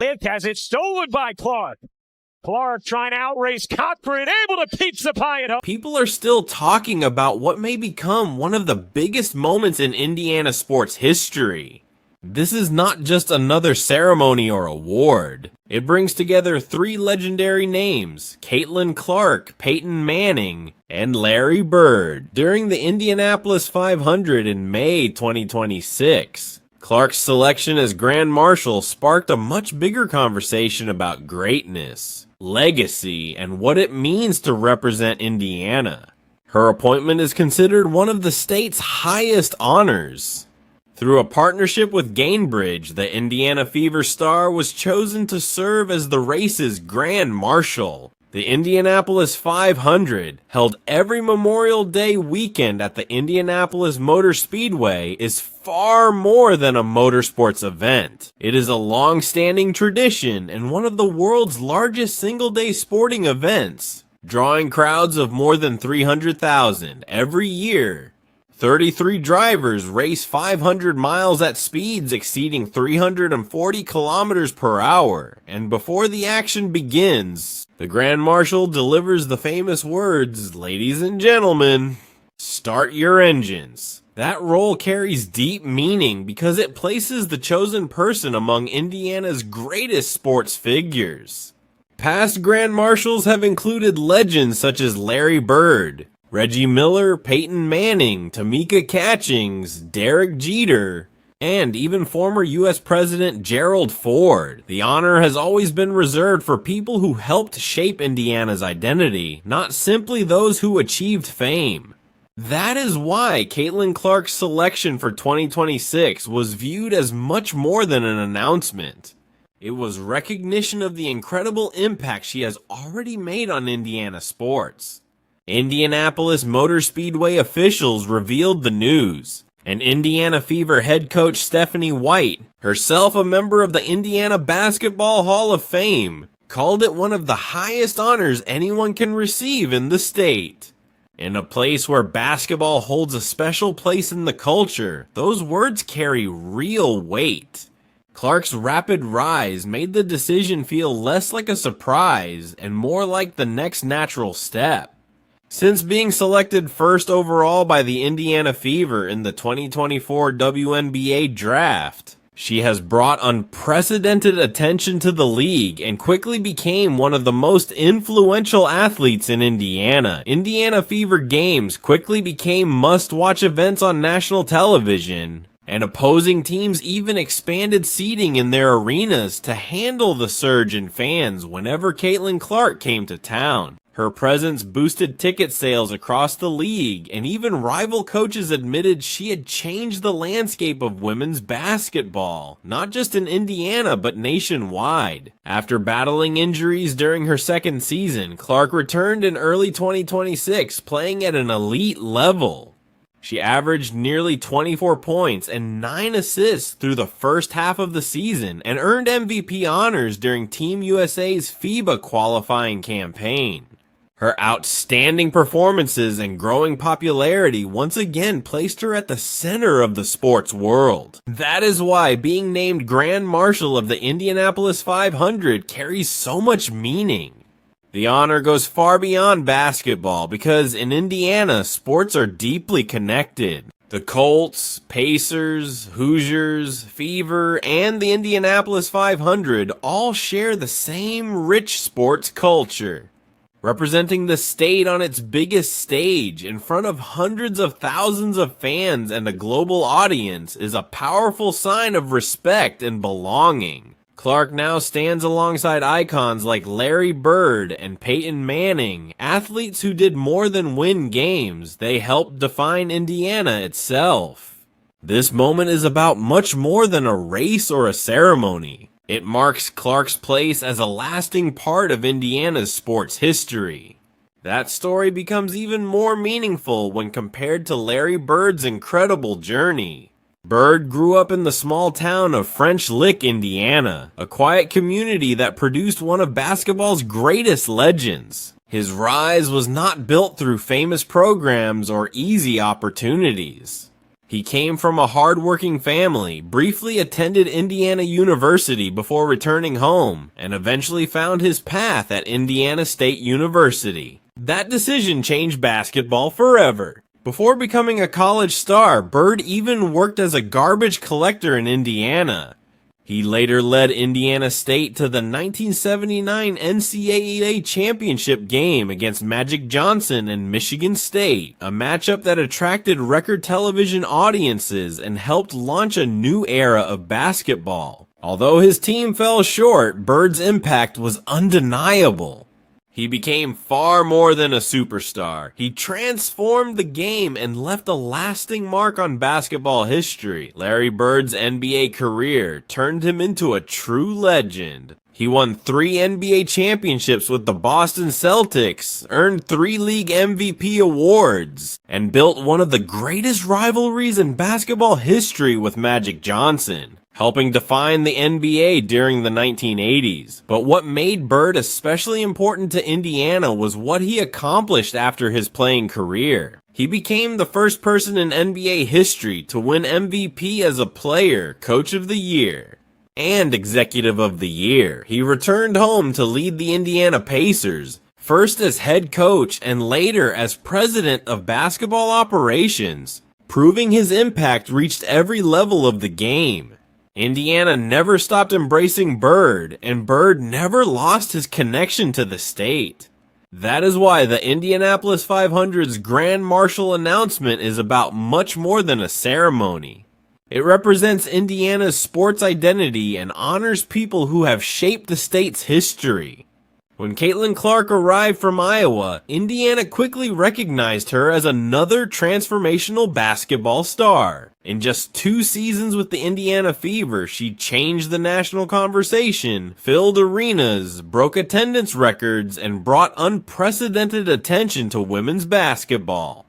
Lick has it stolen by Clark. Clark trying to outrace Cochran, able to pizza pie it home. People are still talking about what may become one of the biggest moments in Indiana sports history. This is not just another ceremony or award. It brings together three legendary names, Caitlin Clark, Peyton Manning, and Larry Bird, during the Indianapolis 500 in May 2026. Clark's selection as Grand Marshal sparked a much bigger conversation about greatness, legacy, and what it means to represent Indiana. Her appointment is considered one of the state's highest honors. Through a partnership with Gainbridge, the Indiana Fever star was chosen to serve as the race's Grand Marshal. The Indianapolis 500, held every Memorial Day weekend at the Indianapolis Motor Speedway, is far more than a motorsports event. It is a long-standing tradition and one of the world's largest single-day sporting events, drawing crowds of more than 300,000 every year. 33 drivers race 500 miles at speeds exceeding 340 kilometers per hour, and before the action begins, the Grand Marshal delivers the famous words, "Ladies and gentlemen, start your engines." That role carries deep meaning because it places the chosen person among Indiana's greatest sports figures. Past Grand Marshals have included legends such as Larry Bird, Reggie Miller, Peyton Manning, Tamika Catchings, Derek Jeter, and even former U.S. President Gerald Ford. The honor has always been reserved for people who helped shape Indiana's identity, not simply those who achieved fame. That is why Caitlin Clark's selection for 2026 was viewed as much more than an announcement. It was recognition of the incredible impact she has already made on Indiana sports. Indianapolis Motor Speedway officials revealed the news, and Indiana Fever head coach Stephanie White, herself a member of the Indiana Basketball Hall of Fame, called it one of the highest honors anyone can receive in the state. In a place where basketball holds a special place in the culture, those words carry real weight. Clark's rapid rise made the decision feel less like a surprise and more like the next natural step. Since being selected first overall by the Indiana Fever in the 2024 WNBA draft, she has brought unprecedented attention to the league and quickly became one of the most influential athletes in Indiana. Indiana Fever games quickly became must-watch events on national television, and opposing teams even expanded seating in their arenas to handle the surge in fans whenever Caitlin Clark came to town. Her presence boosted ticket sales across the league, and even rival coaches admitted she had changed the landscape of women's basketball, not just in Indiana but nationwide. After battling injuries during her second season, Clark returned in early 2026, playing at an elite level. She averaged nearly 24 points and 9 assists through the first half of the season and earned MVP honors during Team USA's FIBA qualifying campaign. Her outstanding performances and growing popularity once again placed her at the center of the sports world. That is why being named Grand Marshal of the Indianapolis 500 carries so much meaning. The honor goes far beyond basketball because in Indiana, sports are deeply connected. The Colts, Pacers, Hoosiers, Fever, and the Indianapolis 500 all share the same rich sports culture. Representing the state on its biggest stage in front of hundreds of thousands of fans and a global audience is a powerful sign of respect and belonging. Clark now stands alongside icons like Larry Bird and Peyton Manning, athletes who did more than win games. They helped define Indiana itself. This moment is about much more than a race or a ceremony. It marks Clark's place as a lasting part of Indiana's sports history. That story becomes even more meaningful when compared to Larry Bird's incredible journey. Bird grew up in the small town of French Lick, Indiana, a quiet community that produced one of basketball's greatest legends. His rise was not built through famous programs or easy opportunities. He came from a hard-working family, briefly attended Indiana University before returning home, and eventually found his path at Indiana State University. That decision changed basketball forever. Before becoming a college star, Bird even worked as a garbage collector in Indiana. He later led Indiana State to the 1979 NCAA championship game against Magic Johnson and Michigan State, a matchup that attracted record television audiences and helped launch a new era of basketball. Although his team fell short, Bird's impact was undeniable. He became far more than a superstar. He transformed the game and left a lasting mark on basketball history. Larry Bird's NBA career turned him into a true legend. He won 3 NBA championships with the Boston Celtics, earned 3 league MVP awards, and built one of the greatest rivalries in basketball history with Magic Johnson, helping define the NBA during the 1980s. But what made Bird especially important to Indiana was what he accomplished after his playing career. He became the first person in NBA history to win MVP as a player, Coach of the Year, and Executive of the Year. He returned home to lead the Indiana Pacers, first as head coach and later as president of basketball operations, proving his impact reached every level of the game. Indiana never stopped embracing Bird, and Bird never lost his connection to the state. That is why the Indianapolis 500's Grand Marshal announcement is about much more than a ceremony. It represents Indiana's sports identity and honors people who have shaped the state's history. When Caitlin Clark arrived from Iowa, Indiana quickly recognized her as another transformational basketball star. In just 2 seasons with the Indiana Fever, she changed the national conversation, filled arenas, broke attendance records, and brought unprecedented attention to women's basketball.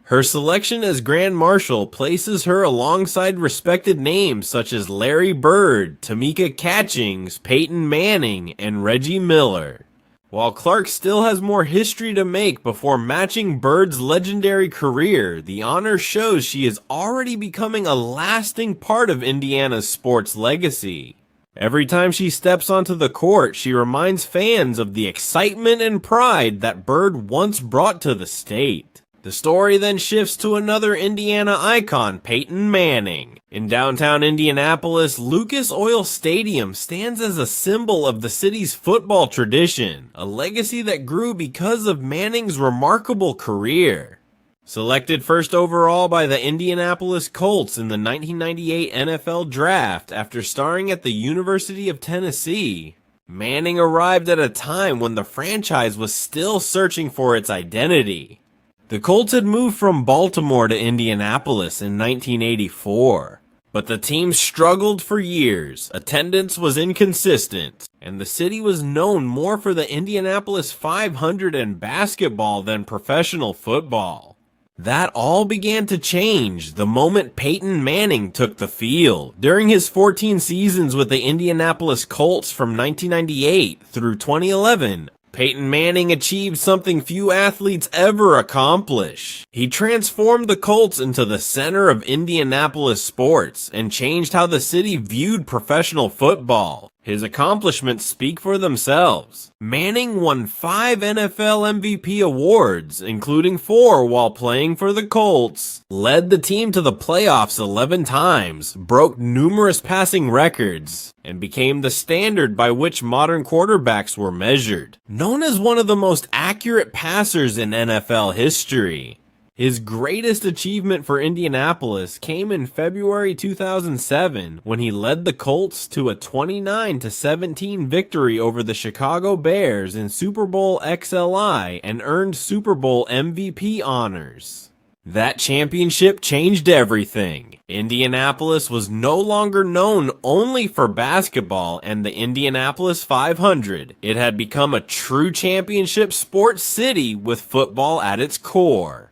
Her selection as Grand Marshal places her alongside respected names such as Larry Bird, Tamika Catchings, Peyton Manning, and Reggie Miller. While Clark still has more history to make before matching Bird's legendary career, the honor shows she is already becoming a lasting part of Indiana's sports legacy. Every time she steps onto the court, she reminds fans of the excitement and pride that Bird once brought to the state. The story then shifts to another Indiana icon, Peyton Manning. In downtown Indianapolis, Lucas Oil Stadium stands as a symbol of the city's football tradition, a legacy that grew because of Manning's remarkable career. Selected first overall by the Indianapolis Colts in the 1998 NFL Draft after starring at the University of Tennessee, Manning arrived at a time when the franchise was still searching for its identity. The Colts had moved from Baltimore to Indianapolis in 1984, but the team struggled for years, attendance was inconsistent, and the city was known more for the Indianapolis 500 and basketball than professional football. That all began to change the moment Peyton Manning took the field. During his 14 seasons with the Indianapolis Colts from 1998 through 2011, Peyton Manning achieved something few athletes ever accomplish. He transformed the Colts into the center of Indianapolis sports and changed how the city viewed professional football. His accomplishments speak for themselves. Manning won 5 NFL MVP awards, including 4 while playing for the Colts, led the team to the playoffs 11 times, broke numerous passing records, and became the standard by which modern quarterbacks were measured. Known as one of the most accurate passers in NFL history, his greatest achievement for Indianapolis came in February 2007 when he led the Colts to a 29-17 victory over the Chicago Bears in Super Bowl XLI and earned Super Bowl MVP honors. That championship changed everything. Indianapolis was no longer known only for basketball and the Indianapolis 500. It had become a true championship sports city with football at its core.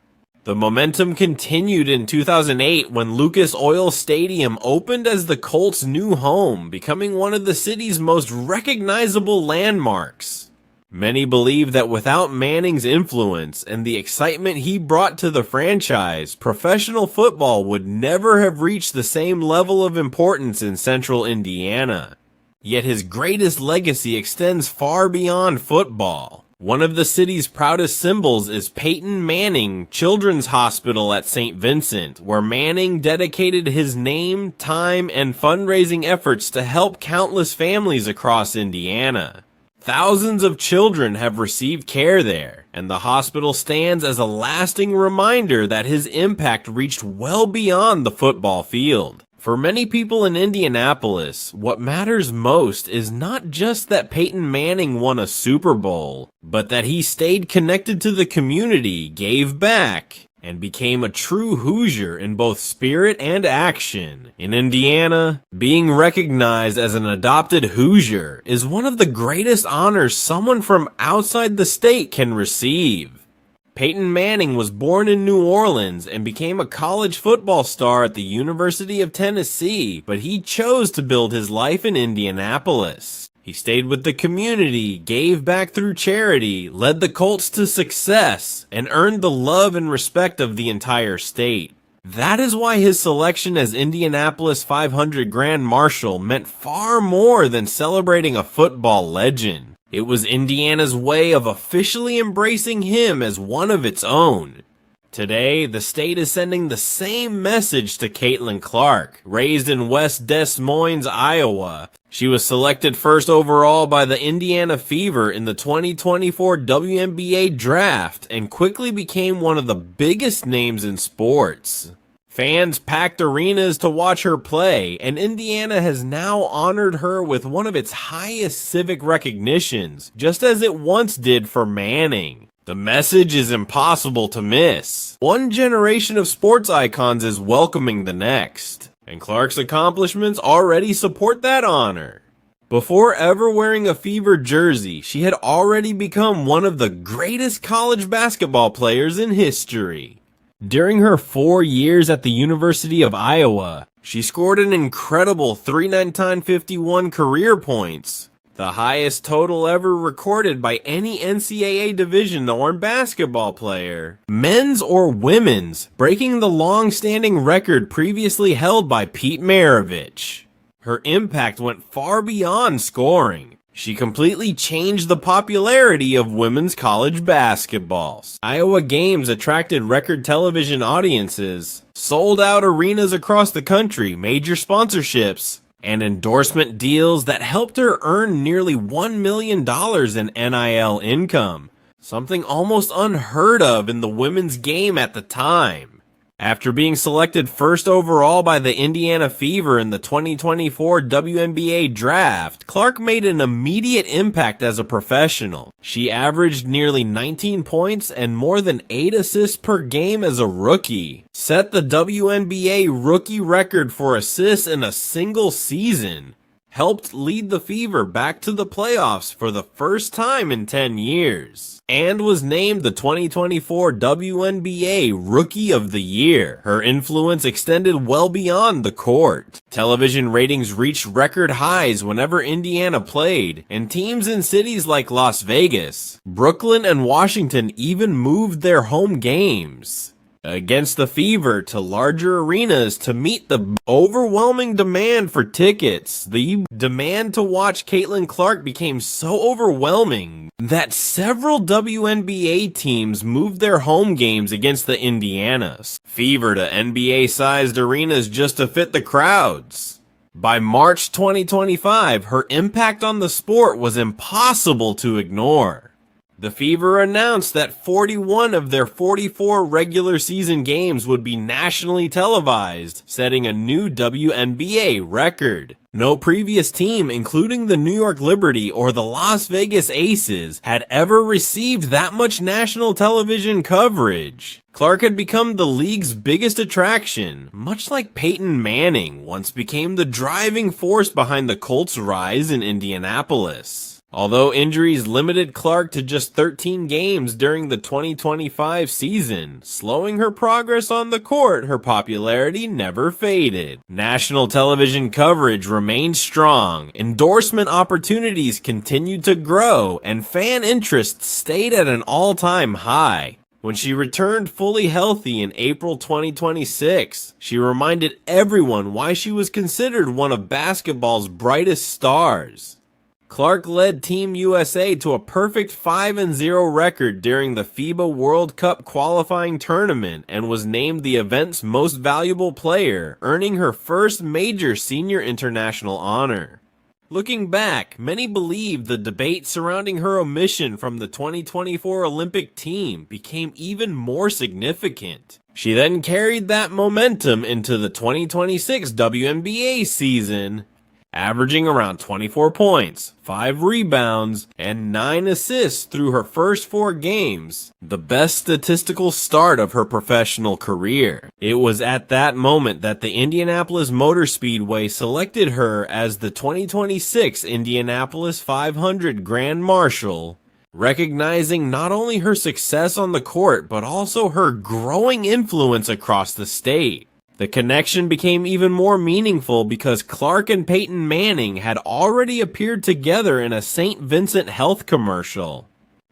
The momentum continued in 2008 when Lucas Oil Stadium opened as the Colts' new home, becoming one of the city's most recognizable landmarks. Many believe that without Manning's influence and the excitement he brought to the franchise, professional football would never have reached the same level of importance in central Indiana. Yet his greatest legacy extends far beyond football. One of the city's proudest symbols is Peyton Manning Children's Hospital at St. Vincent, where Manning dedicated his name, time, and fundraising efforts to help countless families across Indiana. Thousands of children have received care there, and the hospital stands as a lasting reminder that his impact reached well beyond the football field. For many people in Indianapolis, what matters most is not just that Peyton Manning won a Super Bowl, but that he stayed connected to the community, gave back, and became a true Hoosier in both spirit and action. In Indiana, being recognized as an adopted Hoosier is one of the greatest honors someone from outside the state can receive. Peyton Manning was born in New Orleans and became a college football star at the University of Tennessee, but he chose to build his life in Indianapolis. He stayed with the community, gave back through charity, led the Colts to success, and earned the love and respect of the entire state. That is why his selection as Indianapolis 500 Grand Marshal meant far more than celebrating a football legend. It was Indiana's way of officially embracing him as one of its own. Today, the state is sending the same message to Caitlin Clark. Raised in West Des Moines, Iowa, she was selected first overall by the Indiana Fever in the 2024 WNBA draft and quickly became one of the biggest names in sports. Fans packed arenas to watch her play, and Indiana has now honored her with one of its highest civic recognitions, just as it once did for Manning. The message is impossible to miss. One generation of sports icons is welcoming the next, and Clark's accomplishments already support that honor. Before ever wearing a Fever jersey, she had already become one of the greatest college basketball players in history. During her 4 years at the University of Iowa, she scored an incredible 319.51 career points, the highest total ever recorded by any NCAA Division I basketball player, men's or women's, breaking the long-standing record previously held by Pete Maravich. Her impact went far beyond scoring. She completely changed the popularity of women's college basketball. Iowa games attracted record television audiences, sold out arenas across the country, major sponsorships, and endorsement deals that helped her earn nearly $1 million in NIL income, something almost unheard of in the women's game at the time. After being selected first overall by the Indiana Fever in the 2024 WNBA draft, Clark made an immediate impact as a professional. She averaged nearly 19 points and more than 8 assists per game as a rookie, set the WNBA rookie record for assists in a single season, helped lead the Fever back to the playoffs for the first time in 10 years, and was named the 2024 WNBA Rookie of the Year. Her influence extended well beyond the court. Television ratings reached record highs whenever Indiana played, and teams in cities like Las Vegas, Brooklyn, and Washington even moved their home games against the Fever to larger arenas to meet the overwhelming demand for tickets. The demand to watch Caitlin Clark became so overwhelming that several WNBA teams moved their home games against the Indianas Fever to NBA-sized arenas just to fit the crowds. By March 2025, her impact on the sport was impossible to ignore. The Fever announced that 41 of their 44 regular season games would be nationally televised, setting a new WNBA record. No previous team, including the New York Liberty or the Las Vegas Aces, had ever received that much national television coverage. Clark had become the league's biggest attraction, much like Peyton Manning once became the driving force behind the Colts' rise in Indianapolis. Although injuries limited Clark to just 13 games during the 2025 season, slowing her progress on the court, her popularity never faded. National television coverage remained strong, endorsement opportunities continued to grow, and fan interest stayed at an all-time high. When she returned fully healthy in April 2026, she reminded everyone why she was considered one of basketball's brightest stars. Clark led Team USA to a perfect 5-0 record during the FIBA World Cup qualifying tournament and was named the event's most valuable player, earning her first major senior international honor. Looking back, many believe the debate surrounding her omission from the 2024 Olympic team became even more significant. She then carried that momentum into the 2026 WNBA season, averaging around 24 points, 5 rebounds, and 9 assists through her first 4 games, the best statistical start of her professional career. It was at that moment that the Indianapolis Motor Speedway selected her as the 2026 Indianapolis 500 Grand Marshal, recognizing not only her success on the court, but also her growing influence across the state. The connection became even more meaningful because Clark and Peyton Manning had already appeared together in a St. Vincent Health commercial.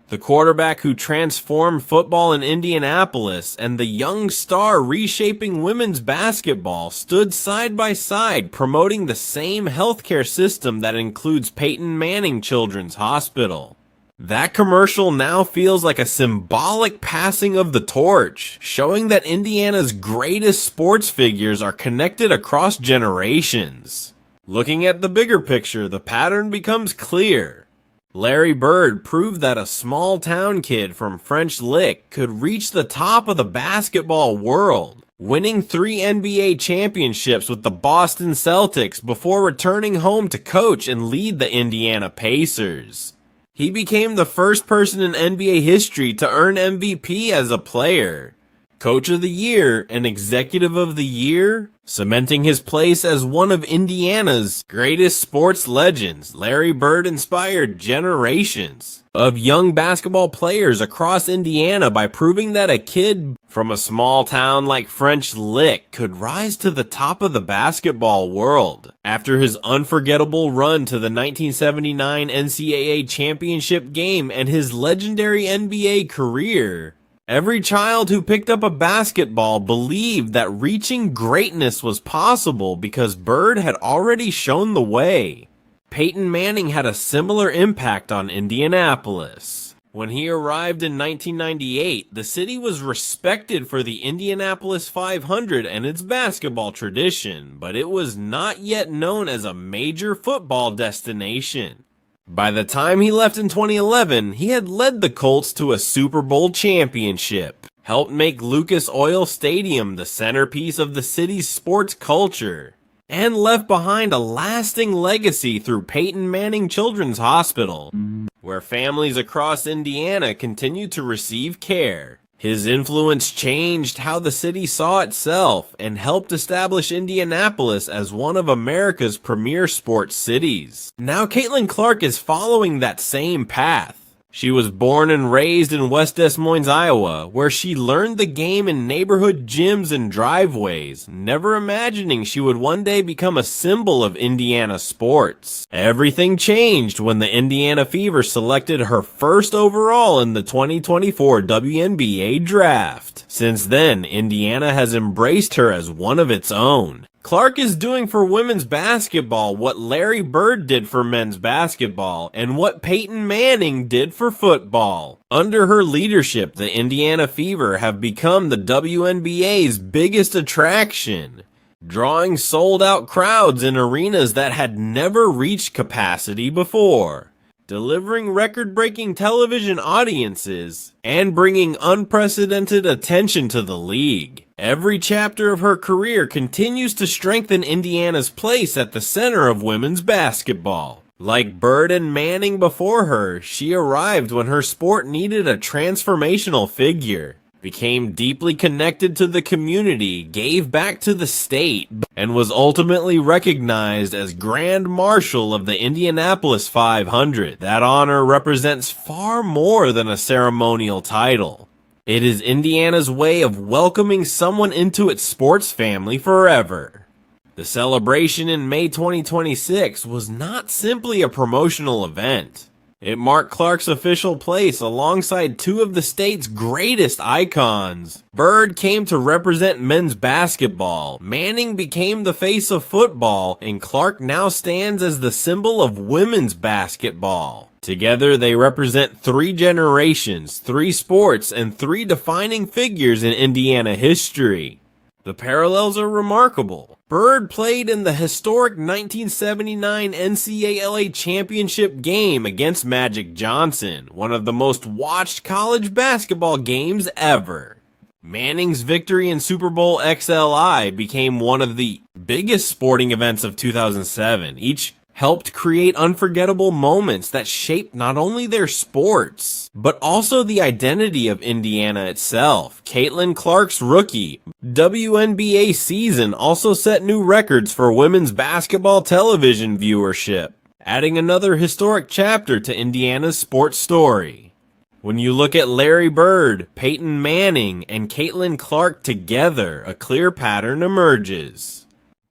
The quarterback who transformed football in Indianapolis and the young star reshaping women's basketball stood side by side, promoting the same healthcare system that includes Peyton Manning Children's Hospital. That commercial now feels like a symbolic passing of the torch, showing that Indiana's greatest sports figures are connected across generations. Looking at the bigger picture, the pattern becomes clear. Larry Bird proved that a small-town kid from French Lick could reach the top of the basketball world, winning 3 NBA championships with the Boston Celtics before returning home to coach and lead the Indiana Pacers. He became the first person in NBA history to earn MVP as a player, Coach of the Year, and Executive of the Year, cementing his place as one of Indiana's greatest sports legends. Larry Bird inspired generations of young basketball players across Indiana by proving that a kid from a small town like French Lick could rise to the top of the basketball world. After his unforgettable run to the 1979 NCAA championship game and his legendary NBA career, every child who picked up a basketball believed that reaching greatness was possible because Bird had already shown the way. Peyton Manning had a similar impact on Indianapolis. When he arrived in 1998, the city was respected for the Indianapolis 500 and its basketball tradition, but it was not yet known as a major football destination. By the time he left in 2011, he had led the Colts to a Super Bowl championship, helped make Lucas Oil Stadium the centerpiece of the city's sports culture, and left behind a lasting legacy through Peyton Manning Children's Hospital, where families across Indiana continue to receive care. His influence changed how the city saw itself and helped establish Indianapolis as one of America's premier sports cities. Now Caitlin Clark is following that same path. She was born and raised in West Des Moines, Iowa, where she learned the game in neighborhood gyms and driveways, never imagining she would one day become a symbol of Indiana sports. Everything changed when the Indiana Fever selected her first overall in the 2024 WNBA draft. Since then, Indiana has embraced her as one of its own. Clark is doing for women's basketball what Larry Bird did for men's basketball and what Peyton Manning did for football. Under her leadership, the Indiana Fever have become the WNBA's biggest attraction, drawing sold-out crowds in arenas that had never reached capacity before, delivering record-breaking television audiences, and bringing unprecedented attention to the league. Every chapter of her career continues to strengthen Indiana's place at the center of women's basketball. Like Bird and Manning before her, she arrived when her sport needed a transformational figure. became deeply connected to the community, gave back to the state, and was ultimately recognized as Grand Marshal of the Indianapolis 500. That honor represents far more than a ceremonial title. It is Indiana's way of welcoming someone into its sports family forever. The celebration in May 2026 was not simply a promotional event. It marked Clark's official place alongside two of the state's greatest icons. Bird came to represent men's basketball, Manning became the face of football, and Clark now stands as the symbol of women's basketball. Together they represent three generations, three sports, and three defining figures in Indiana history. The parallels are remarkable. Bird played in the historic 1979 NCAA championship game against Magic Johnson, one of the most watched college basketball games ever. Manning's victory in Super Bowl XLI became one of the biggest sporting events of 2007. Each helped create unforgettable moments that shaped not only their sports, but also the identity of Indiana itself. Caitlin Clark's rookie WNBA season also set new records for women's basketball television viewership, adding another historic chapter to Indiana's sports story. When you look at Larry Bird, Peyton Manning, and Caitlin Clark together, a clear pattern emerges.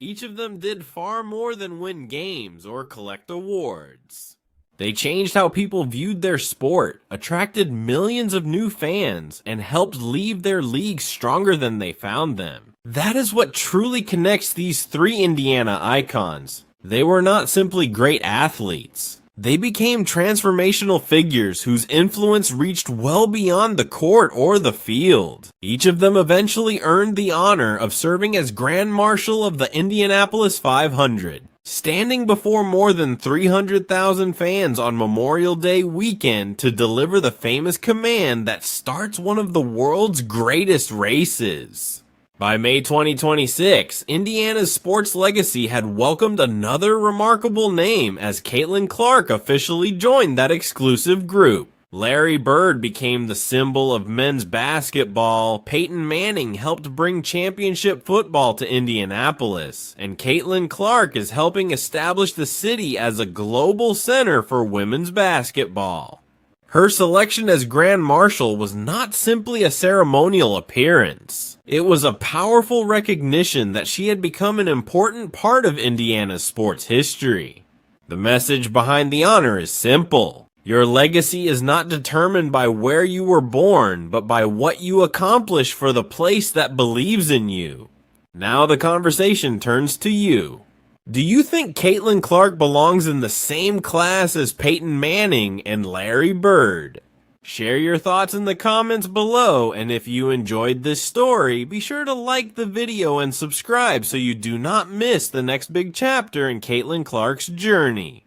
Each of them did far more than win games or collect awards. They changed how people viewed their sport, attracted millions of new fans, and helped leave their leagues stronger than they found them. That is what truly connects these three Indiana icons. They were not simply great athletes. They became transformational figures whose influence reached well beyond the court or the field. Each of them eventually earned the honor of serving as Grand Marshal of the Indianapolis 500, standing before more than 300,000 fans on Memorial Day weekend to deliver the famous command that starts one of the world's greatest races. By May 2026, Indiana's sports legacy had welcomed another remarkable name as Caitlin Clark officially joined that exclusive group. Larry Bird became the symbol of men's basketball, Peyton Manning helped bring championship football to Indianapolis, and Caitlin Clark is helping establish the city as a global center for women's basketball. Her selection as Grand Marshal was not simply a ceremonial appearance. It was a powerful recognition that she had become an important part of Indiana's sports history. The message behind the honor is simple. Your legacy is not determined by where you were born, but by what you accomplish for the place that believes in you. Now the conversation turns to you. Do you think Caitlin Clark belongs in the same class as Peyton Manning and Larry Bird? Share your thoughts in the comments below, and if you enjoyed this story, be sure to like the video and subscribe so you do not miss the next big chapter in Caitlin Clark's journey.